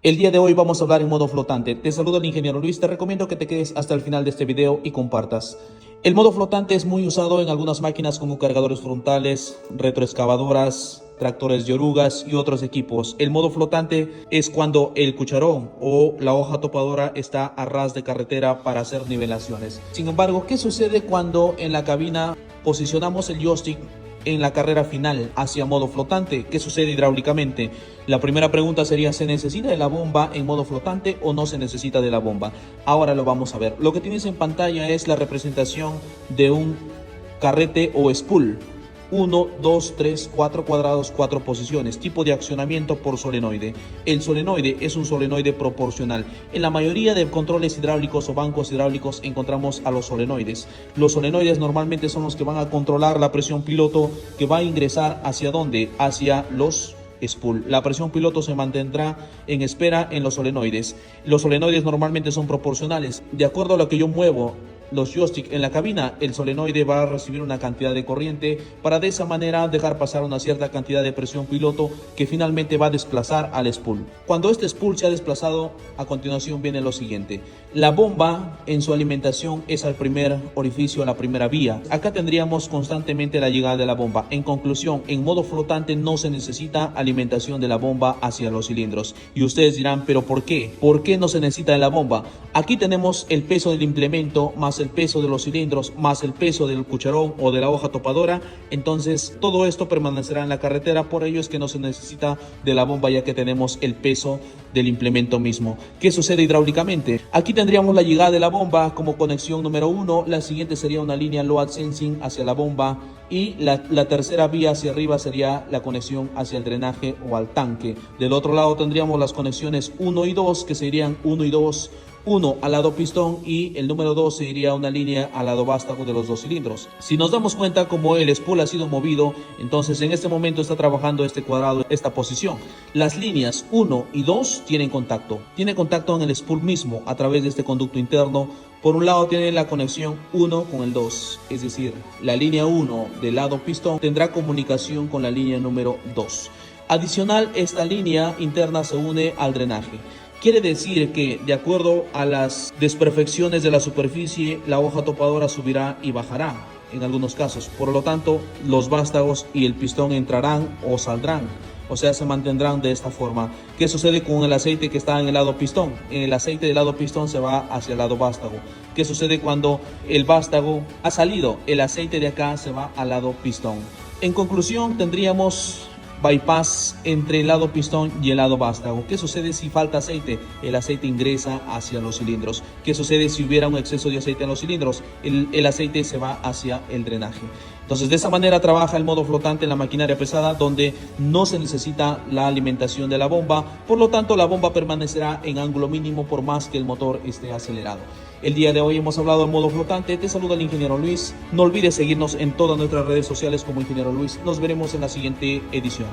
El día de hoy vamos a hablar en modo flotante. Te saluda el ingeniero Luis, te recomiendo que te quedes hasta el final de este video y compartas. El modo flotante es muy usado en algunas máquinas como cargadores frontales, retroexcavadoras, tractores de orugas y otros equipos. El modo flotante es cuando el cucharón o la hoja topadora está a ras de carretera para hacer nivelaciones. Sin embargo, ¿qué sucede cuando en la cabina posicionamos el joystick en la carrera final hacia modo flotante? ¿Qué sucede hidráulicamente? La primera pregunta sería: ¿se necesita de la bomba en modo flotante o no se necesita de la bomba? Ahora lo vamos a ver. Lo que tienes en pantalla es la representación de un carrete o spool. 1, 2, 3, 4 cuadrados, 4 posiciones, tipo de accionamiento por solenoide. El solenoide es un solenoide proporcional. En la mayoría de controles hidráulicos o bancos hidráulicos encontramos a los solenoides. Los solenoides normalmente son los que van a controlar la presión piloto que va a ingresar hacia dónde, hacia los spool. La presión piloto se mantendrá en espera en los solenoides. Los solenoides normalmente son proporcionales. De acuerdo a lo que yo muevo los joysticks en la cabina, el solenoide va a recibir una cantidad de corriente para de esa manera dejar pasar una cierta cantidad de presión piloto que finalmente va a desplazar al spool. Cuando este spool se ha desplazado, a continuación viene lo siguiente. La bomba en su alimentación es al primer orificio, a la primera vía. Acá tendríamos constantemente la llegada de la bomba. En conclusión, en modo flotante no se necesita alimentación de la bomba hacia los cilindros. Y ustedes dirán, ¿pero por qué? ¿Por qué no se necesita de la bomba? Aquí tenemos el peso del implemento más el peso de los cilindros más el peso del cucharón o de la hoja topadora. Entonces todo esto permanecerá en la carretera, por ello es que no se necesita de la bomba, ya que tenemos el peso del implemento mismo. ¿Qué sucede hidráulicamente? Aquí tendríamos la llegada de la bomba como conexión número 1, la siguiente sería una línea load sensing hacia la bomba y la tercera vía hacia arriba sería la conexión hacia el drenaje o al tanque. Del otro lado tendríamos las conexiones 1 y 2, que serían 1 y 2, 1 al lado pistón y el número 2 se iría una línea al lado vástago de los dos cilindros. Si nos damos cuenta como el spool ha sido movido, entonces en este momento está trabajando este cuadrado, esta posición. Las líneas 1 y 2 tienen contacto. Tiene contacto en el spool mismo a través de este conducto interno. Por un lado tiene la conexión 1 con el 2, es decir, la línea 1 del lado pistón tendrá comunicación con la línea número 2. Adicional, esta línea interna se une al drenaje. Quiere decir que, de acuerdo a las desperfecciones de la superficie, la hoja topadora subirá y bajará en algunos casos. Por lo tanto, los vástagos y el pistón entrarán o saldrán, o sea, se mantendrán de esta forma. ¿Qué sucede con el aceite que está en el lado pistón? El aceite del lado pistón se va hacia el lado vástago. ¿Qué sucede cuando el vástago ha salido? El aceite de acá se va al lado pistón. En conclusión, tendríamos bypass entre el lado pistón y el lado vástago. ¿Qué sucede si falta aceite? El aceite ingresa hacia los cilindros. ¿Qué sucede si hubiera un exceso de aceite en los cilindros? El aceite se va hacia el drenaje. Entonces, de esa manera trabaja el modo flotante en la maquinaria pesada, donde no se necesita la alimentación de la bomba. Por lo tanto, la bomba permanecerá en ángulo mínimo por más que el motor esté acelerado. El día de hoy hemos hablado del modo flotante. Te saluda el ingeniero Luis. No olvides seguirnos en todas nuestras redes sociales como Ingeniero Luis. Nos veremos en la siguiente edición.